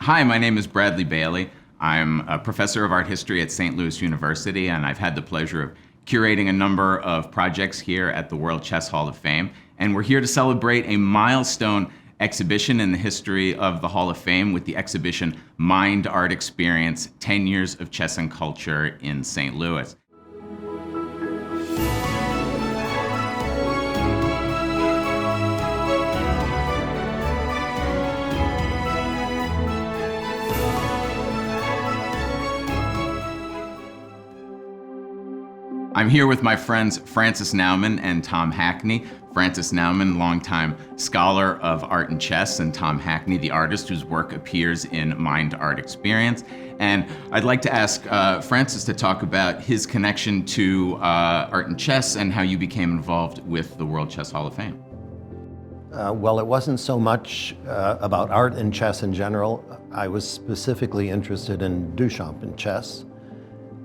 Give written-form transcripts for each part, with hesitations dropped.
Hi, my name is Bradley Bailey. I'm a professor of art history at St. Louis University, and I've had the pleasure of curating a number of projects here at the World Chess Hall of Fame. And we're here to celebrate a milestone exhibition in the history of the Hall of Fame with the exhibition Mind Art Experience, 10 Years of Chess and Culture in St. Louis. I'm here with my friends Francis Naumann and Tom Hackney. Francis Naumann, longtime scholar of art and chess, and Tom Hackney, the artist whose work appears in Mind Art Experience. And I'd like to ask Francis to talk about his connection to art and chess and how you became involved with the World Chess Hall of Fame. Well, it wasn't so much about art and chess in general. I was specifically interested in Duchamp and chess.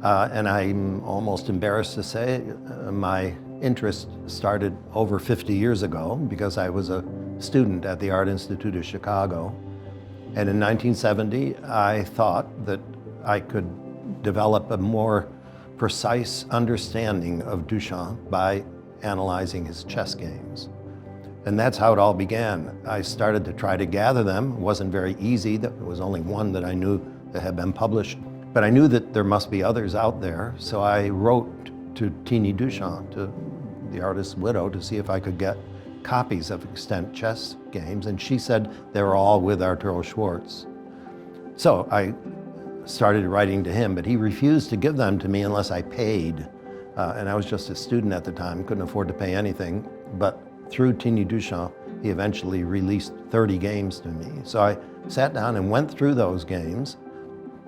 And I'm almost embarrassed to say my interest started over 50 years ago because I was a student at the Art Institute of Chicago. And in 1970, I thought that I could develop a more precise understanding of Duchamp by analyzing his chess games. And that's how it all began. I started to try to gather them. It wasn't very easy. There was only one that I knew that had been published. But I knew that there must be others out there, so I wrote to Teenie Duchamp, to the artist's widow, to see if I could get copies of extant chess games, and she said they were all with Arturo Schwartz. So I started writing to him, but he refused to give them to me unless I paid. And I was just a student at the time, couldn't afford to pay anything. But through Teenie Duchamp, he eventually released 30 games to me. So I sat down and went through those games,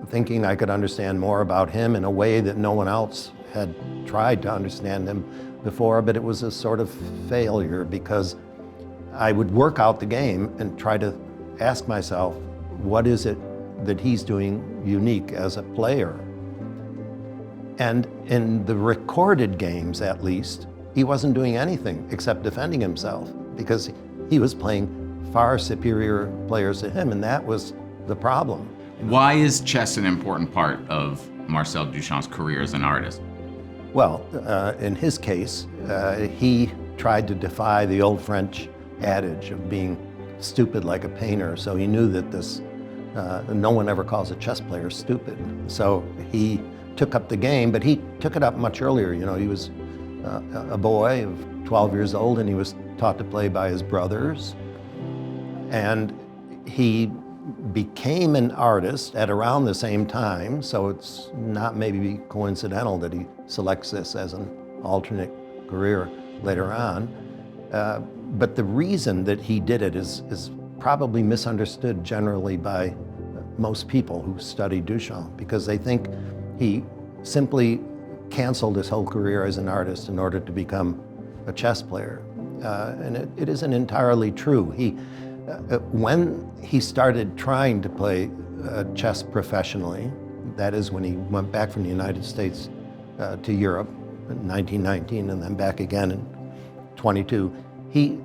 thinking I could understand more about him in a way that no one else had tried to understand him before, but it was a sort of failure because I would work out the game and try to ask myself, what is it that he's doing unique as a player? And in the recorded games, at least, he wasn't doing anything except defending himself because he was playing far superior players to him, and that was the problem. Why is chess an important part of Marcel Duchamp's career as an artist? Well, in his case, he tried to defy the old French adage of being stupid like a painter, so he knew that no one ever calls a chess player stupid. So he took up the game, but he took it up much earlier. You know, he was a boy of 12 years old, and he was taught to play by his brothers. And he became an artist at around the same time, so it's not maybe coincidental that he selects this as an alternate career later on. But the reason that he did it is probably misunderstood generally by most people who study Duchamp, because they think he simply canceled his whole career as an artist in order to become a chess player. And it isn't entirely true. When he started trying to play chess professionally, that is when he went back from the United States to Europe in 1919 and then back again in 22, he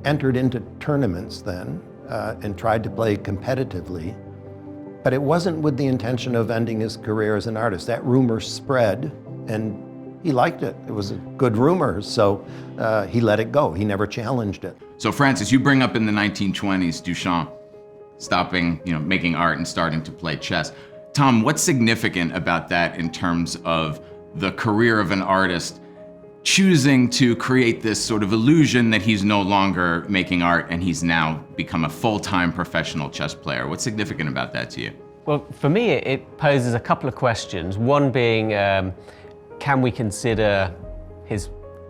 entered into tournaments then and tried to play competitively, but it wasn't with the intention of ending his career as an artist. That rumor spread and he liked it. It was a good rumor, so he let it go. He never challenged it. So Francis, you bring up in the 1920s Duchamp stopping, making art and starting to play chess. Tom, what's significant about that in terms of the career of an artist choosing to create this sort of illusion that he's no longer making art and he's now become a full-time professional chess player? What's significant about that to you? Well, for me, it poses a couple of questions. One being, can we consider his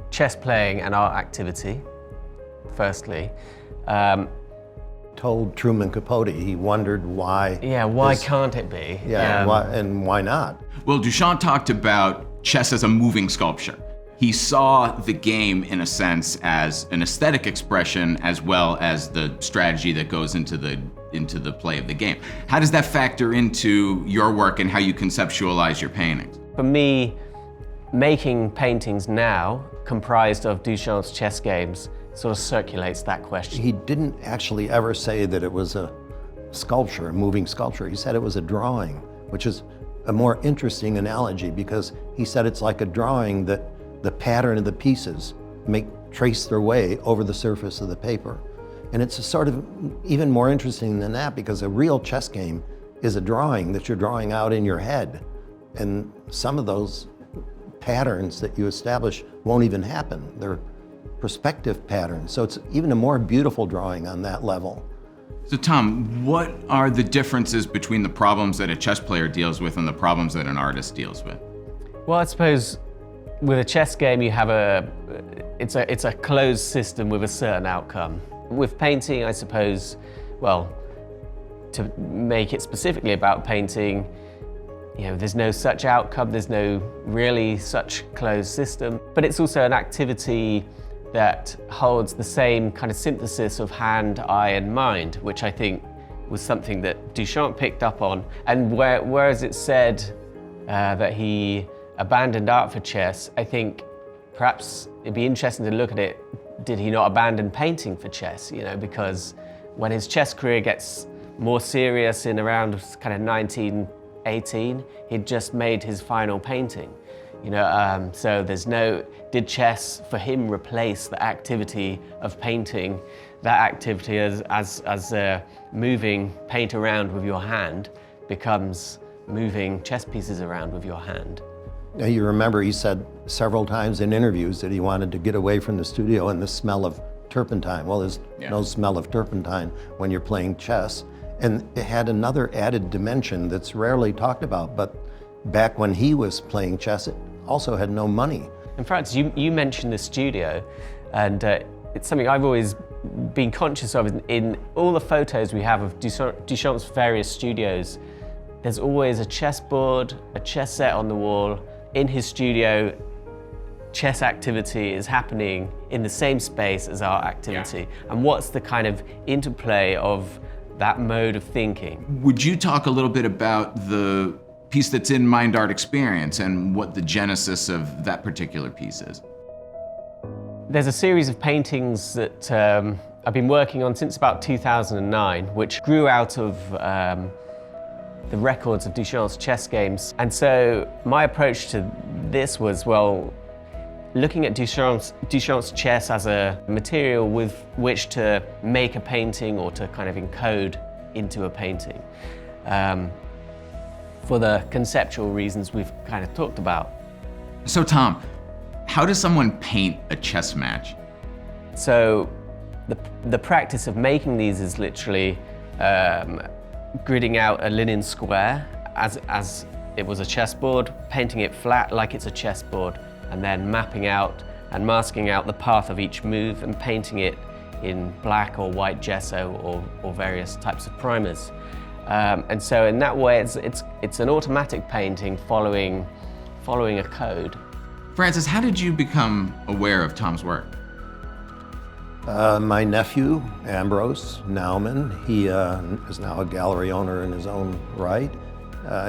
chess playing an art activity, firstly? Told Truman Capote, he wondered why. Yeah, why can't it be? Yeah, and why not? Well, Duchamp talked about chess as a moving sculpture. He saw the game, in a sense, as an aesthetic expression as well as the strategy that goes into the play of the game. How does that factor into your work and how you conceptualize your paintings? For me, making paintings now comprised of Duchamp's chess games sort of circulates that question. He didn't actually ever say that it was a sculpture, a moving sculpture. He said it was a drawing, which is a more interesting analogy because he said it's like a drawing that the pattern of the pieces trace their way over the surface of the paper. And it's a sort of even more interesting than that because a real chess game is a drawing that you're drawing out in your head. And some of those patterns that you establish won't even happen. They're perspective patterns. So it's even a more beautiful drawing on that level. So Tom, what are the differences between the problems that a chess player deals with and the problems that an artist deals with? Well, I suppose with a chess game, you have it's a closed system with a certain outcome. With painting, I suppose, well, to make it specifically about painting, there's no such outcome, there's no really such closed system, but it's also an activity that holds the same kind of synthesis of hand, eye, and mind, which I think was something that Duchamp picked up on. And whereas it's said that he abandoned art for chess, I think perhaps it'd be interesting to look at it, did he not abandon painting for chess? Because when his chess career gets more serious in around kind of 1918, he'd just made his final painting. So did chess for him replace the activity of painting? That activity as moving paint around with your hand becomes moving chess pieces around with your hand. Now, you remember he said several times in interviews that he wanted to get away from the studio and the smell of turpentine. Well, there's no smell of turpentine when you're playing chess. And it had another added dimension that's rarely talked about, but back when he was playing chess, it also had no money. In fact, you mentioned the studio, and it's something I've always been conscious of in all the photos we have of Duchamp's various studios. There's always a chessboard, a chess set on the wall. In his studio, chess activity is happening in the same space as art activity. And what's the kind of interplay of that mode of thinking? Would you talk a little bit about the piece that's in Mind Art Experience and what the genesis of that particular piece is? There's a series of paintings that I've been working on since about 2009, which grew out of the records of Duchamp's chess games. And so my approach to this was, looking at Duchamp's chess as a material with which to make a painting or to kind of encode into a painting. For the conceptual reasons we've kind of talked about. So Tom, how does someone paint a chess match? So the practice of making these is literally gridding out a linen square as it was a chessboard, painting it flat like it's a chessboard, and then mapping out and masking out the path of each move and painting it in black or white gesso or various types of primers. And so in that way, it's an automatic painting following a code. Francis, how did you become aware of Tom's work? My nephew, Ambrose Naumann, he is now a gallery owner in his own right.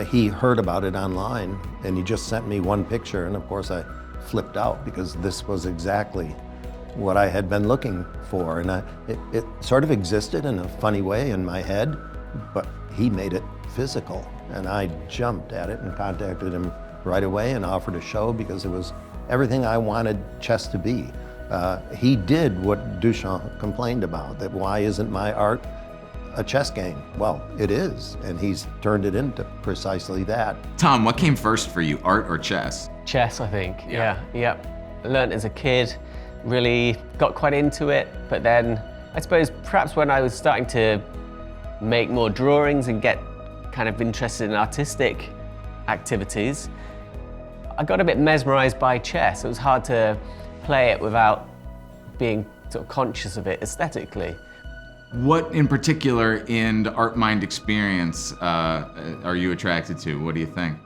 He heard about it online and he just sent me one picture, and of course I flipped out because this was exactly what I had been looking for. And it sort of existed in a funny way in my head, but he made it physical. And I jumped at it and contacted him right away and offered a show because it was everything I wanted chess to be. He did what Duchamp complained about, that why isn't my art a chess game? Well, it is, and he's turned it into precisely that. Tom, what came first for you, art or chess? Chess, I think. Yeah. I learned as a kid, really got quite into it, but then I suppose perhaps when I was starting to make more drawings and get kind of interested in artistic activities, I got a bit mesmerized by chess. It was hard to play it without being sort of conscious of it aesthetically. What in particular in the Art Mind Experience are you attracted to? What do you think?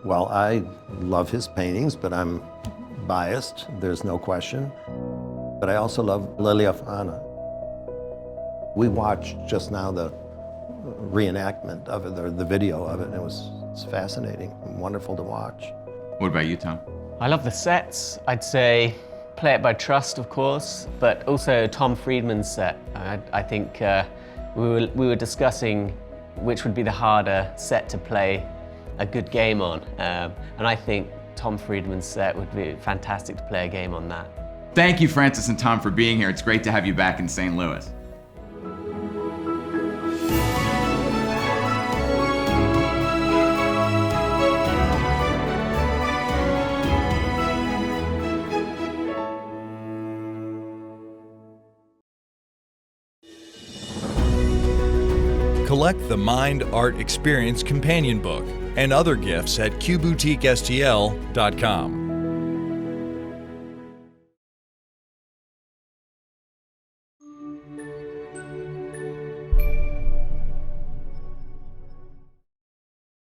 Well, I love his paintings, but I'm biased, there's no question. But I also love Liliana. We watched just now the reenactment of it, or the video of it, and it's fascinating and wonderful to watch. What about you, Tom? I love the sets. I'd say Play It by Trust, of course, but also Tom Friedman's set. I think we were discussing which would be the harder set to play a good game on. And I think Tom Friedman's set would be fantastic to play a game on that. Thank you, Francis and Tom, for being here. It's great to have you back in St. Louis. Collect the Mind Art Experience Companion Book and other gifts at QBoutiqueSTL.com.